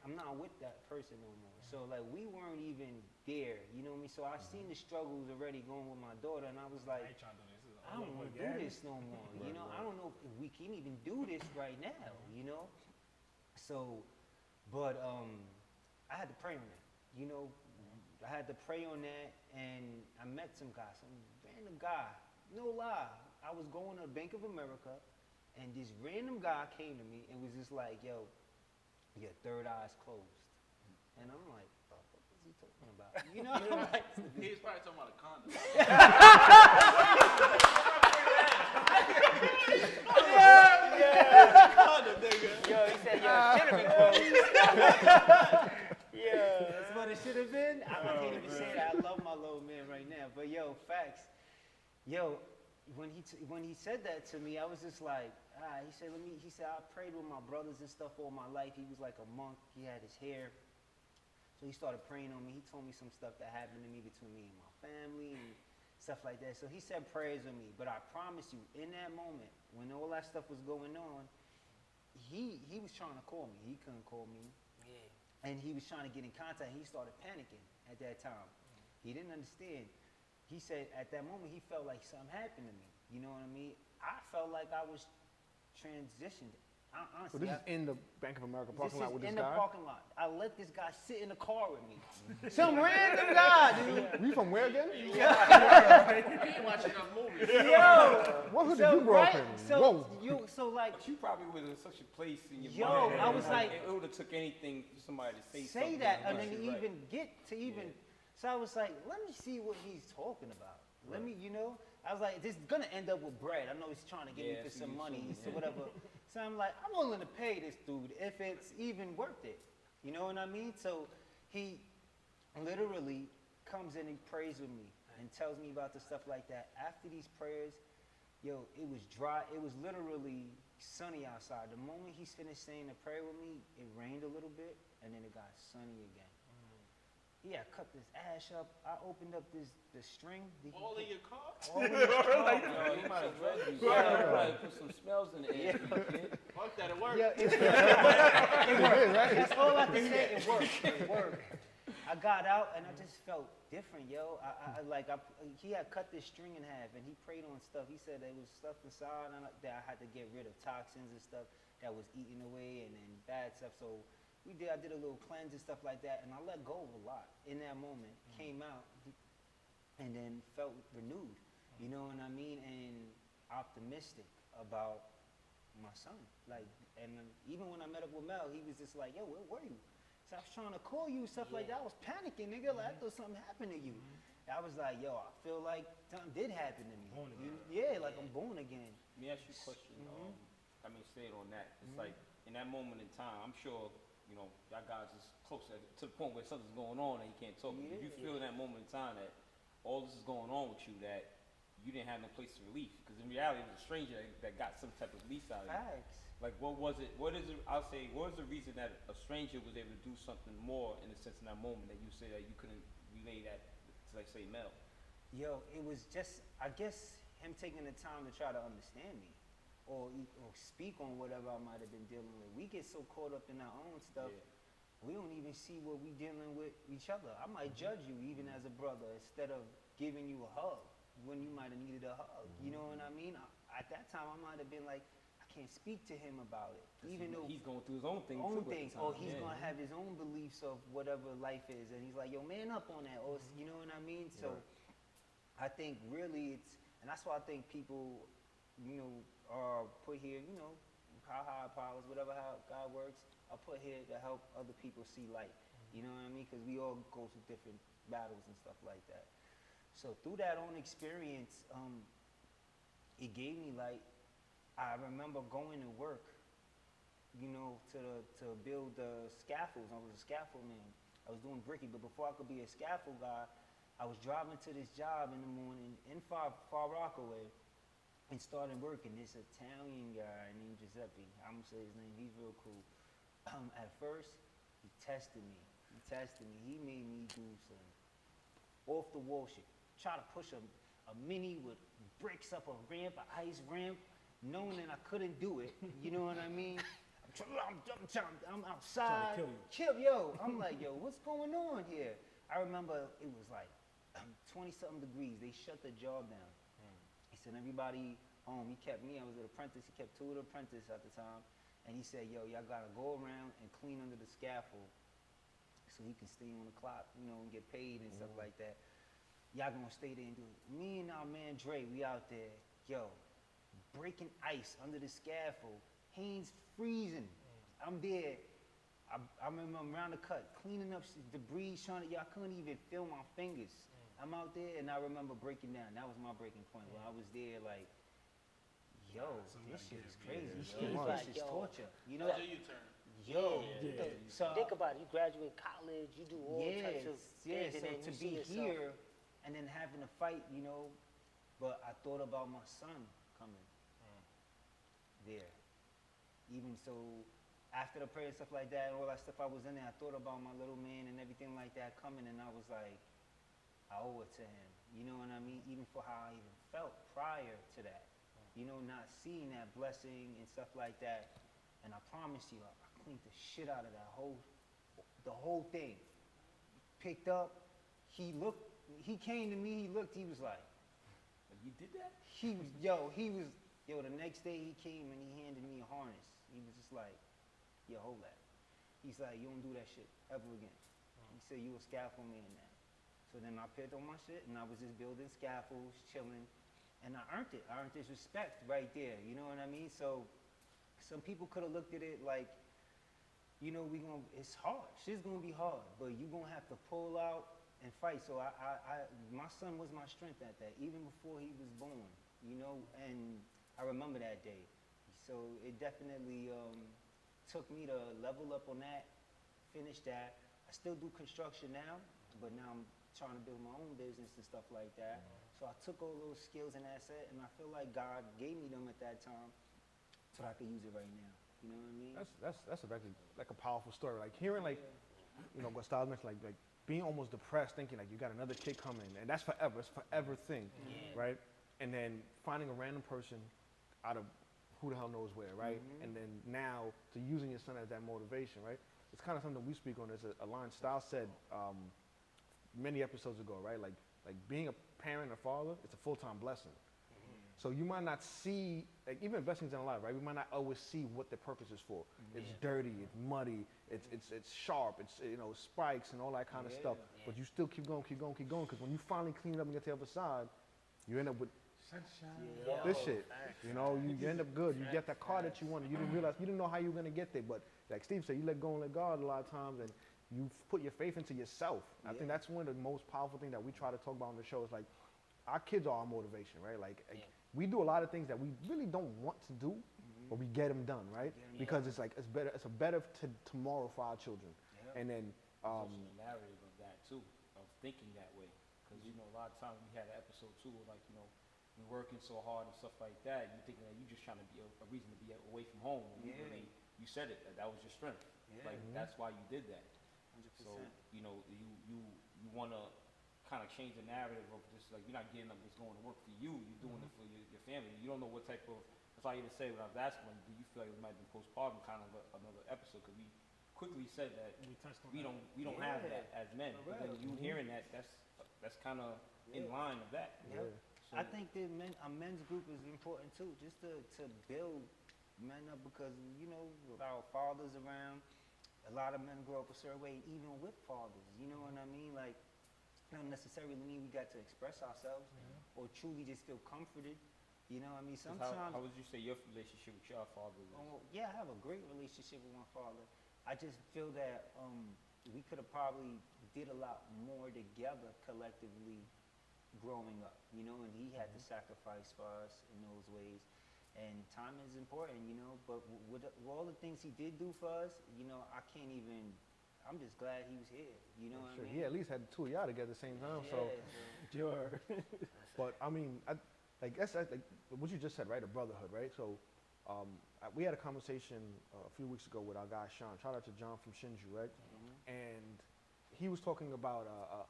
I'm not with that person no more. So like we weren't even there, you know what I mean? So I seen the struggles already going with my daughter, and I was like, I ain't trying to do this. This is I don't want to do this no more. You know, I don't know if we can even do this right now, you know? So, but I had to pray on that, you know? I had to pray on that, and I met some guy, some random guy, no lie. I was going to Bank of America, and this random guy came to me and was just like, yo, your third eye's closed. And I'm like, what is he talking about? You know, I'm like, He was probably talking about a condom. yo, he said, yo, it should have been closed. Yeah. that's what it should have been. I can't even say that. I love my little man right now. But yo, facts. Yo, when he said that to me, I was just like, he said, I prayed with my brothers and stuff all my life. He was like a monk. He had his hair. So he started praying on me. He told me some stuff that happened to me between me and my family and stuff like that. So he said prayers on me. But I promise you, in that moment, when all that stuff was going on, he was trying to call me. He couldn't call me. Yeah. And he was trying to get in contact. He started panicking at that time. He didn't understand. He said at that moment he felt like something happened to me. You know what I mean? I felt like I was transitioned. So Honestly, this is in the Bank of America parking lot with this in guy? the parking lot. I let this guy sit in the car with me. Some random guy, dude. You from where again? He ain't watching enough movies. Yo. What hood did you grow up in? So Whoa. so like But you probably was in such a place in your Yo, mind. I was like- it would have took anything for somebody to say say something. that, and about then you, right? even get to even. So I was like, let me see what he's talking about. Let me, you know. I was like, this is gonna end up with bread. I know he's trying to get me Yeah, for see some you money, soon, so whatever. So I'm like, I'm willing to pay this dude if it's even worth it. You know what I mean? So he literally comes in and prays with me and tells me about the stuff like that. After these prayers, yo, it was dry. It was literally sunny outside. The moment he's finished saying the prayer with me, it rained a little bit, and then it got sunny again. Yeah, I cut this ash up. I opened up the string. All in your car? All in his car. No, he might have drugged you. Yeah, probably put some smells in the air. Fuck that, it worked. Yeah, it worked. That's all I can say. It worked. It worked. I got out and I just felt different, yo. He had cut this string in half and he prayed on stuff. He said there was stuff inside and that I had to get rid of toxins and stuff that was eating away and bad stuff. So I did a little cleanse and stuff like that, and I let go of a lot in that moment. Came out and then felt renewed, you know what I mean, and optimistic about my son. Even when I met up with Mel, he was just like, yo, where were you? So I was trying to call you, stuff like that. I was panicking, nigga. Like, I thought something happened to you. I was like, yo, I feel like something did happen to me. Born again. Yeah, like I'm born again. Let me ask you a question. Staying on that. It's like, in that moment in time, I'm sure, y'all guys is close to the point where something's going on and you can't talk. Yeah. Did you feel in that moment in time that all this is going on with you, that you didn't have no place to relief? Because in reality, it was a stranger that got some type of release out of you. Facts. Like, what was it? What is the reason that a stranger was able to do something more in a sense in that moment that you say that you couldn't relay that to, like, say, Mel? Yo, it was just, I guess, him taking the time to try to understand me or speak on whatever I might have been dealing with. We get so caught up in our own stuff, we don't even see what we dealing with each other. I might judge you even as a brother instead of giving you a hug when you might have needed a hug. You know what I mean? At that time, I might have been like, can't speak to him about it, even though he's going through his own thing or he's gonna have his own beliefs of whatever life is, and he's like, yo, man up on that, or you know what I mean. So I think really and that's why I think people, are put here, high powers, whatever how God works, are put here to help other people see light. You know what I mean? Because we all go through different battles and stuff like that. So through that own experience, it gave me light. I remember going to work, to build the scaffolds. I was a scaffold man. I was doing bricking, but before I could be a scaffold guy, I was driving to this job in the morning in Far Rockaway and started working. This Italian guy named Giuseppe. I'm gonna say his name. He's real cool. At first, he tested me. He made me do some off the wall shit. Try to push a mini with bricks up a ramp, an ice ramp. Knowing that I couldn't do it, you know what I mean? I'm outside. Trying to kill you. I'm like, yo, what's going on here? I remember it was like 20-something degrees. They shut the job down. He sent everybody home. He kept me. I was an apprentice. He kept 2 of the apprentices at the time. And he said, yo, y'all got to go around and clean under the scaffold so he can stay on the clock, and get paid and stuff like that. Y'all going to stay there and do it. Me and our man Dre, we out there, yo, breaking ice under the scaffold. Hands freezing. I'm there. I remember I'm around the cut, cleaning up debris, y'all couldn't even feel my fingers. I'm out there, and I remember breaking down. That was my breaking point, where I was there like, yo, this shit is crazy. This is torture. You know? That's your U-turn. Yo. So, Think about it. You graduate college, you do all types of things, and so then to you see be yourself. here and then having to fight, but I thought about my son coming there. Even so, after the prayer and stuff like that, and all that stuff I was in there, I thought about my little man and everything like that coming, and I was like, I owe it to him. You know what I mean? Even for how I even felt prior to that. Not seeing that blessing and stuff like that. And I promise you, I cleaned the shit out of the whole thing. Picked up, he came to me, he was like, You did that? The next day he came and he handed me a harness. He was just like, yo, hold that. He's like, you don't do that shit ever again. He said, you a scaffold man now. So then I picked on my shit and I was just building scaffolds, chilling, and I earned it. I earned this respect right there, you know what I mean? So some people could have looked at it like, it's hard. Shit's gonna be hard, but you gonna have to pull out and fight. So my son was my strength at that, even before he was born, and I remember that day. So it definitely took me to level up on that, finish that. I still do construction now, but now I'm trying to build my own business and stuff like that. So I took all those skills and asset, and I feel like God gave me them at that time so I could use it right now. You know what I mean? That's like a powerful story. Like hearing Gustavo mentioned like being almost depressed, thinking like you got another kid coming, and that's forever. It's forever thing, right? And then finding a random person out of who the hell knows where, right? And then now to using your son as that motivation, right? it's kind of something we speak on. There's a line Styles said many episodes ago, right? Like being a parent or father, it's a full-time blessing. So you might not see, like even blessings in life, right? We might not always see what the purpose is for. It's dirty, it's muddy, it's sharp, it's spikes and all that kind of stuff. But you still keep going, because when you finally clean it up and get to the other side, you end up with this shit. You end up good. You get that car that you wanted. You didn't know how you were gonna get there. But like Steve said, you let go and let God a lot of times, and you put your faith into yourself. I think that's one of the most powerful things that we try to talk about on the show. Is like our kids are our motivation, right? Like we do a lot of things that we really don't want to do, but we get them done, right? Because it's like it's a better tomorrow for our children. And then also the narrative of that too, of thinking that way. Because a lot of times we had an episode too, of like we're working so hard and stuff like that. You're thinking that you're just trying to be a reason to be away from home. And really, you said it that was your strength. Like that's why you did that. 100%. So you want to kind of change the narrative of just like you're not getting up just going to work for you. You're doing it for your family. You don't know what type of. That's why I even say when I was asking, do you feel like it might have been postpartum kind of another episode? Because we quickly said that We touched on we that. don't have that as men. But then you hearing that, that's kind of in line of that. So, I think that a men's group is important too, just to build men up, because with our fathers around, a lot of men grow up a certain way, even with fathers. You know what I mean? Like, don't necessarily mean we got to express ourselves or truly just feel comforted. You know what I mean? 'cause Sometimes. how would you say your relationship with your father is? Yeah, I have a great relationship with my father. I just feel that we could have probably did a lot more together collectively growing up, and he had to sacrifice for us in those ways. And time is important, but with all the things he did do for us, I can't even, I'm just glad he was here, you know what I mean? he at least had the two of y'all together at the same time. So, Sure. but I mean, that's like what you just said, right? A brotherhood, right? So, we had a conversation a few weeks ago with our guy Sean. Shout out to John from Shinju, right? And he was talking about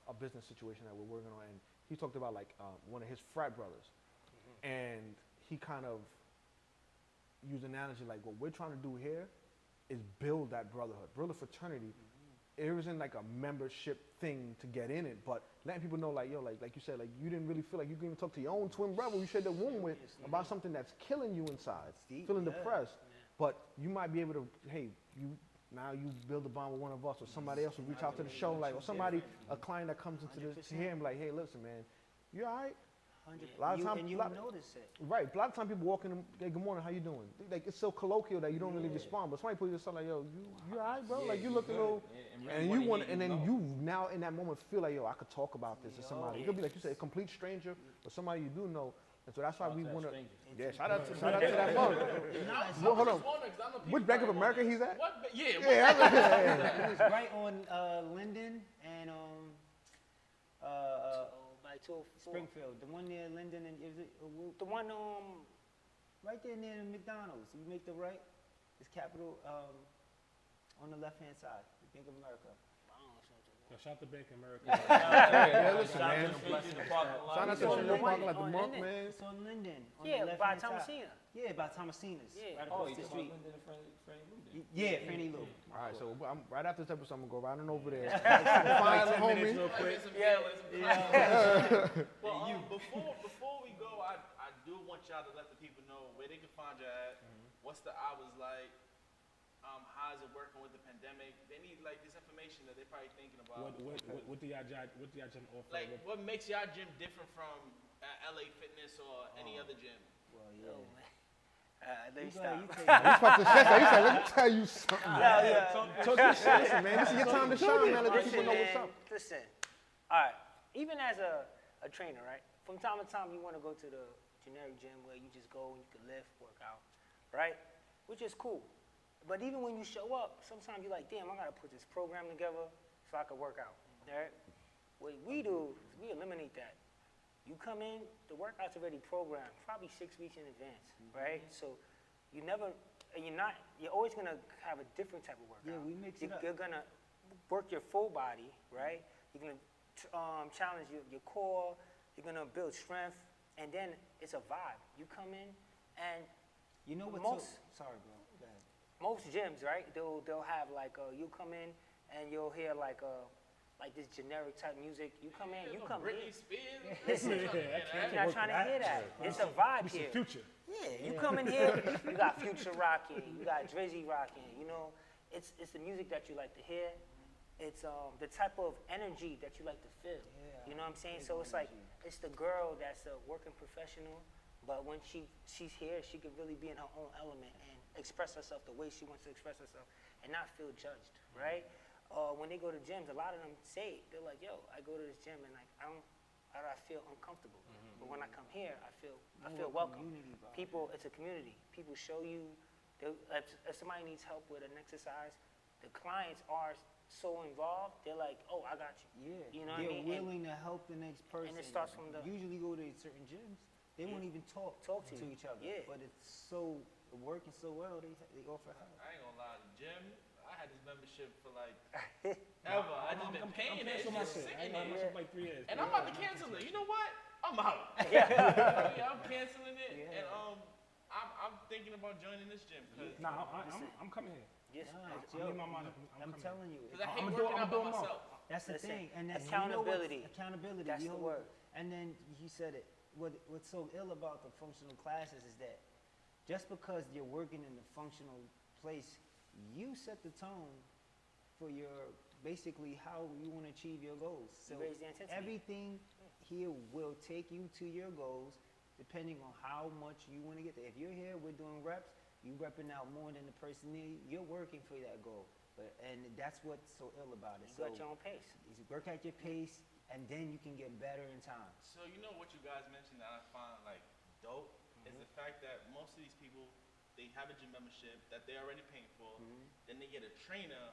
a business situation that we're working on, and he talked about like one of his frat brothers, and he kind of used an analogy like what we're trying to do here is build that brotherhood, build a fraternity. It isn't like a membership thing to get in it, but letting people know like, yo, like you said, like you didn't really feel like you can even talk to your own twin brother you shared the womb with about something that's killing you inside, feeling depressed. But you might be able to, hey, you build a bond with one of us, or somebody else will reach out to the show, like, or somebody, a client that comes into to hear him, like, hey, listen, man, you all right? A lot of times, and you notice it. Right, a lot of times people walk in, hey, good morning, how you doing? Like, it's so colloquial that you don't really respond, but somebody put yourself like, yo, you all right, bro? Like, you look a little, and then you now in that moment feel like, yo, I could talk about this to somebody. It could be like you said, a complete stranger, or somebody you do know. And so that's why we want to. Yeah, shout out to that brother. Well, hold on. Which Bank of America he's at? What? Yeah. It was right on Linden and by 204. Springfield. The one near Linden and is it The one right there near McDonald's. You make the right. It's Capital on the left hand side. The Bank of America. Yo, shout out to Bank of America. Yeah, listen, man. Shout out to Shout out to on the parking Linden, lot, the on Monk, Linden. man. It's on Linden. On Yeah, the by left-hand side. Thomasina. Yeah, by Thomasina's. Yeah. Right Oh, across you the talking street. about Linden and Franny Linden? Yeah, Fanny Lou. All right, so I'm right after this episode, I'm gonna go right on over there. Find the homie. Well, before we go, I do want y'all to let the people know where they can find you at. What's the hours like? How is it working with the pandemic? They need like this information that they're probably thinking about. What do y'all gym offer? Like, what makes y'all gym different from LA Fitness or any other gym? Well, yeah. Let me You stop. take He's about to say that. He said, let me tell you something. Yeah. Talk your shit. Listen, man, this is your time to shine, man. Let the people know what's up. Listen. All right. Even as a trainer, right? From time to time, you want to go to the generic gym where you just go and you can lift, work out, right? Which is cool. But even when you show up, sometimes you're like, damn, I got to put this program together so I can work out, all right? What we do is we eliminate that. You come in, the workout's already programmed, probably 6 weeks in advance, right? So you're always going to have a different type of workout. Yeah, we mix it up. You're going to work your full body, right? You're going to challenge your core. You're going to build strength. And then it's a vibe. You come in and You know what's most... sorry, bro. Go ahead. most gyms, right? They'll have like you come in and you'll hear like this generic type music. You come in, you come Britney in. Spears. Listen, you're not trying to hear that. It's a vibe It's here. the future. Yeah, you come in here, you got Future rocking, you got Drizzy rocking. You know, it's the music that you like to hear. It's the type of energy that you like to feel. You know what I'm saying? So it's like it's the girl that's a working professional, but when she's here, she can really be in her own element and express herself the way she wants to express herself and not feel judged, right? When they go to gyms, a lot of them say it. They're like, "Yo, I go to this gym and like I feel uncomfortable, but when I come here, I feel welcome." People, it's a community. People show you. If somebody needs help with an exercise, the clients are so involved. They're like, "Oh, I got you." Yeah, You know what I they're mean? willing to help the next person. it starts from the- Usually go to certain gyms, they won't even talk Talk to to you. each other. Yeah. But it's so working so well, they offer help. I ain't gonna lie, the gym, I had this membership for like ever. I just been paying it. It's Cancel my just shit. I sitting ain't got there. my shit for like 3 years. And I'm about to cancel it. You know what? I'm out. I'm canceling it. And I'm thinking about joining this gym. Nah, I'm coming here. Just Nah, I yo, made my mind up. I'm coming telling you, Because I hate I'ma working out by do 'em all. myself. that's the Listen, thing. And that's accountability. Accountability. That's you the know, word. And then he said it. What's so ill about the functional classes is that just because you're working in the functional place, you set the tone for your basically how you want to achieve your goals. So raise the intensity. everything here will take you to your goals depending on how much you want to get there. If you're here, we're doing reps, you repping out more than the person there, you're working for that goal. And that's what's so ill about it. You got your own pace. You work at your pace, and then you can get better in time. So you know what you guys mentioned that I find like dope is the fact that most of these people, they have a gym membership that they're already paying for, then they get a trainer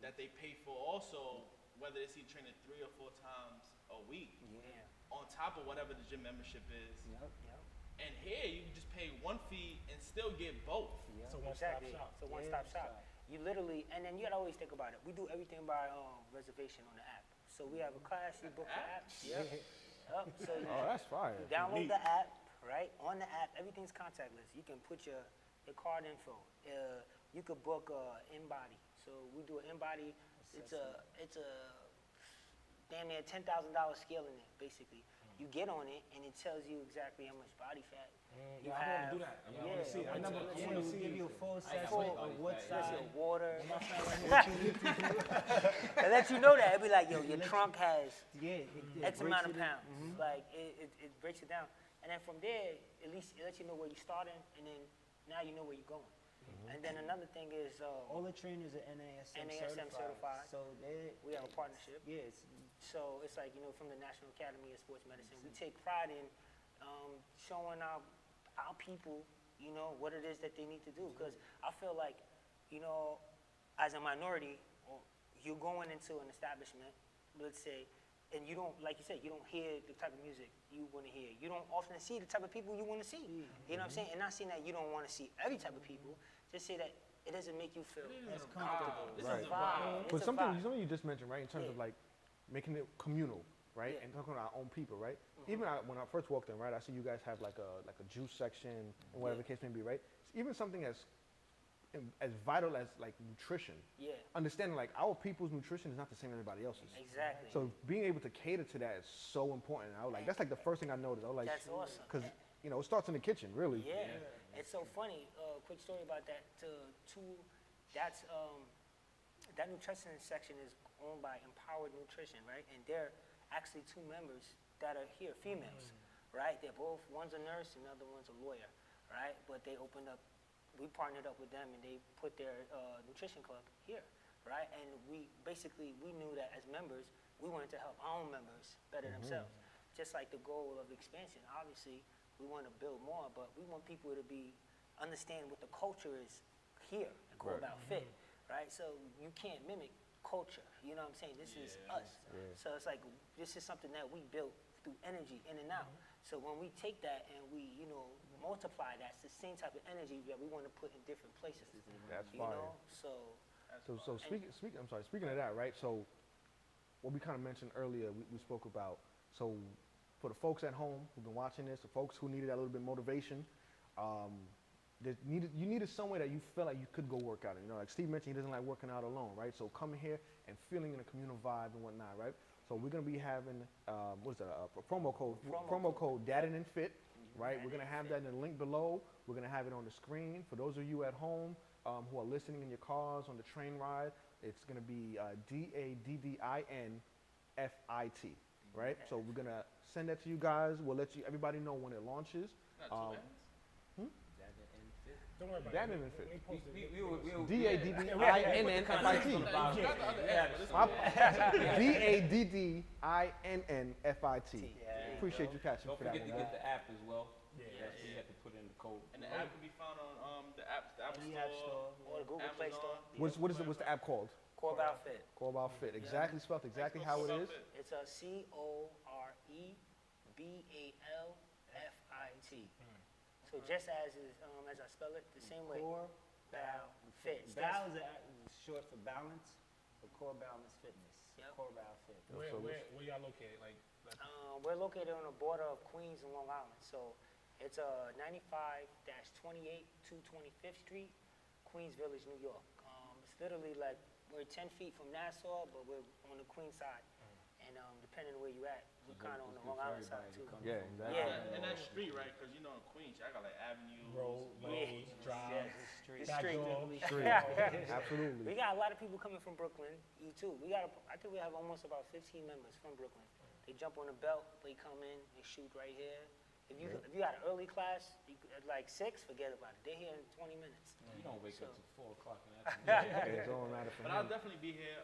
that they pay for also, whether they see trainer 3 or 4 times a week, Yeah. on top of whatever the gym membership is. Yep. Yep. And here you can just pay one fee and still get both. It's a one-stop Exactly. shop. It's a one-stop shop. You literally, and then you gotta always think about it. We do everything by reservation on the app. So we have a class, you book the app. Yep. Yep. So you, Oh, that's fire. you download the app, right? On the app, everything's contactless. You can put your card info. You could book InBody. So we do an InBody. It's a damn near $10,000 scale in it, basically. You get on it, and it tells you exactly how much body fat you Yeah, I have. want to do that. I want to see it. I Yeah, never. I Yeah, want to we'll see give you a it. full assessment full- of what That's size. your water. My fat right here, what you need to do. They let you know that. It'd be like, yo, your trunk has Yeah, it X amount of breaks it in. pounds. Like, it breaks it down. And then from there, at least it lets you know where you're starting, and then now you know where you're going. And then another thing is, All the trainers are NASM, NASM certified. So they, we have a partnership. yeah, it's, So it's like, from the National Academy of Sports Medicine, we take pride in showing our people, what it is that they need to do. Because I feel like, as a minority, you're going into an establishment, let's say, and you don't, like you said, you don't hear the type of music you want to hear. You don't often see the type of people you want to see. You know what I'm saying? And not saying that you don't want to see every type of people, just say that it doesn't make you feel as comfortable. This Right. is a vibe. It's But a something vibe. you just mentioned, right, in terms of Yeah. like making it communal, right, Yeah. and talking about our own people, right. Even when I first walked in, right, I see you guys have like a juice section and whatever the case may be, right. Even something as vital as like nutrition. Yeah, Understanding like our people's nutrition is not the same as everybody else's. exactly. So being able to cater to that is so important. I was like, that's like the first thing I noticed. I was like, That's awesome. because it starts in the kitchen, really. Yeah, it's so funny. Quick story about that. That's that nutrition section is owned by Empowered Nutrition, right? And they're actually 2 members that are here, females, right? They're both, one's a nurse and the other one's a lawyer, right? But they opened up, we partnered up with them and they put their nutrition club here, right? And we knew that as members, we wanted to help our own members better themselves. Just like the goal of expansion, obviously, we want to build more, but we want people to understand what the culture is here at Core About Fit, right? So you can't mimic culture, you know what I'm saying? This is us. So it's like, this is something that we built through energy in and out. So when we take that and we, multiply that, it's the same type of energy that we want to put in different places. That's You fire. know, so So speaking of that, right? So what we kind of mentioned earlier, we spoke about. So for the folks at home who've been watching this, the folks who needed that little bit of motivation, you needed somewhere that you felt like you could go work out. You know, like Steve mentioned, he doesn't like working out alone, right? So coming here and feeling in a communal vibe and whatnot, right? So we're gonna be having a promo code DaddenandFit, right? We're gonna have that in the link below. We're gonna have it on the screen for those of you at home who are listening in your cars on the train ride. It's gonna be DADDINFIT, right? So we're gonna send that to you guys. We'll let everybody know when it launches. Not two ends. Don't worry about Dadden it. and Fit. We post it. DADDINNFIT. You got the other end, but it's DADDINNFIT. Appreciate you catching Don't for that forget to one. get the app as well. Yeah. You have to put in the code. And the app can be found on the App Any app Store, store. Or the Google Play Store. Amazon. What's the app called? Corbell Fit. Corbell Fit. Exactly spelled exactly how it is. It's a COREBALFIT. So just as I spell it, the same way. Core Fit. Bal is short for balance, for Core Balance Fitness. Yep. Core Bal Fit. Where y'all located? Like, We're located on the border of Queens and Long Island. So it's 95-28 225th Street, Queens Village, New York. It's literally like we're 10 feet from Nassau, but we're on the Queens side. And depending on where you're at, we're kind of on the Long Island side too. Yeah, exactly. Yeah. And that street, right? Because you know in Queens, I got like avenues. roads, drive, The back street. door. Absolutely. We got a lot of people coming from Brooklyn, you too. I think we have almost about 15 members from Brooklyn. They jump on the belt, they come in, they shoot right here. If you got an early class, at like 6, forget about it. They're here in 20 minutes. You don't wake up till 4 o'clock in the Yeah, it's all a matter for But I'll him. definitely be here.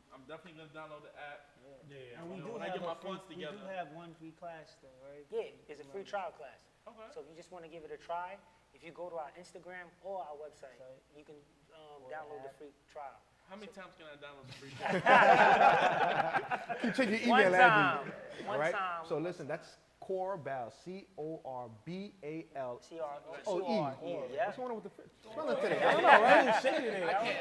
I'm definitely gonna download the app. Yeah. And we You know, do when I have get my a free, funds we together. do have one free class though, right? Yeah, it's a free trial class. Okay. So if you just want to give it a try, if you go to our Instagram or our website, you can download the free trial. How many times can I download the free? You take your One email time. address. One All right. time. So listen, that's Corbell, CORBAL. CORE. Yeah. What's going on with the spelling today? I don't know, right?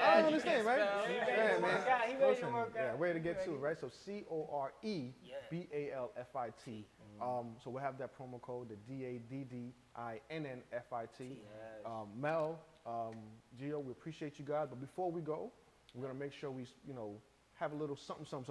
I don't understand, right? Yeah, man. He ready to Listen, work yeah, out. way to get to it, right? So COREBALFIT. So we'll have that promo code, the DADDINNFIT. Mel, Gio, we appreciate you guys, but before we go, we're gonna make sure we, have a little something. So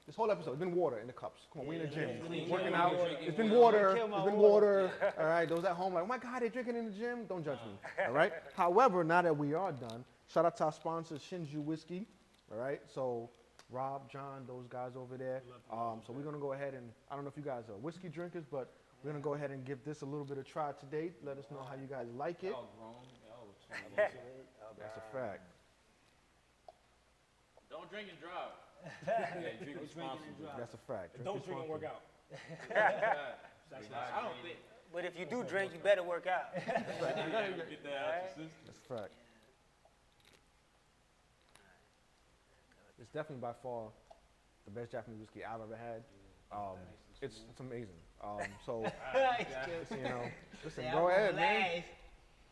this whole episode, it's been water in the cups. Come on, we in the gym, working out. It's been water. It's been water. All right, those at home like, oh my God, they're drinking in the gym. Don't judge me. All right. However, now that we are done, shout out to our sponsor, Shinju Whiskey. All right. So Rob, John, those guys over there. So we're gonna go ahead and I don't know if you guys are whiskey drinkers, but we're gonna go ahead and give this a little bit of try today. Let us know how you guys like it. Y'all grown. Y'all That's a fact. Don't drink and drive. drink responsibly. That's a fact. Don't drink and work out. I don't think. But if you do drink, you better work out. Get that out your system. That's a fact. It's definitely by far the best Japanese whiskey I've ever had. It's amazing. So listen, go ahead, man.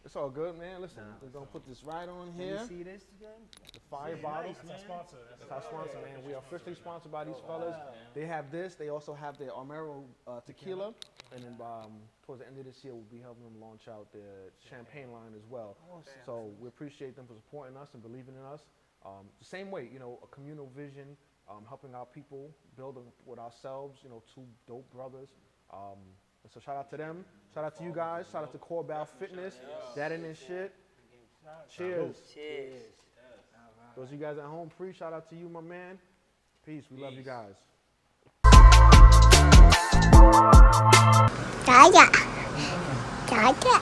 It's all good, man. Listen, we're gonna put this right on here. You see this again? The fire bottle. That's our sponsor. That's our sponsor, man. We are officially sponsored by these fellas. They have this. They also have their Armero tequila, and then towards the end of this year, we'll be helping them launch out their champagne line as well. So we appreciate them for supporting us and believing in us. The same way, a communal vision, helping our people, building with ourselves. Two dope brothers. And so shout out to them. Shout out to you guys. Shout out to Corbell Fitness. That and shit. Cheers. Cheers. Those of you guys at home, shout out to you, my man. Peace. We love you guys. Dada.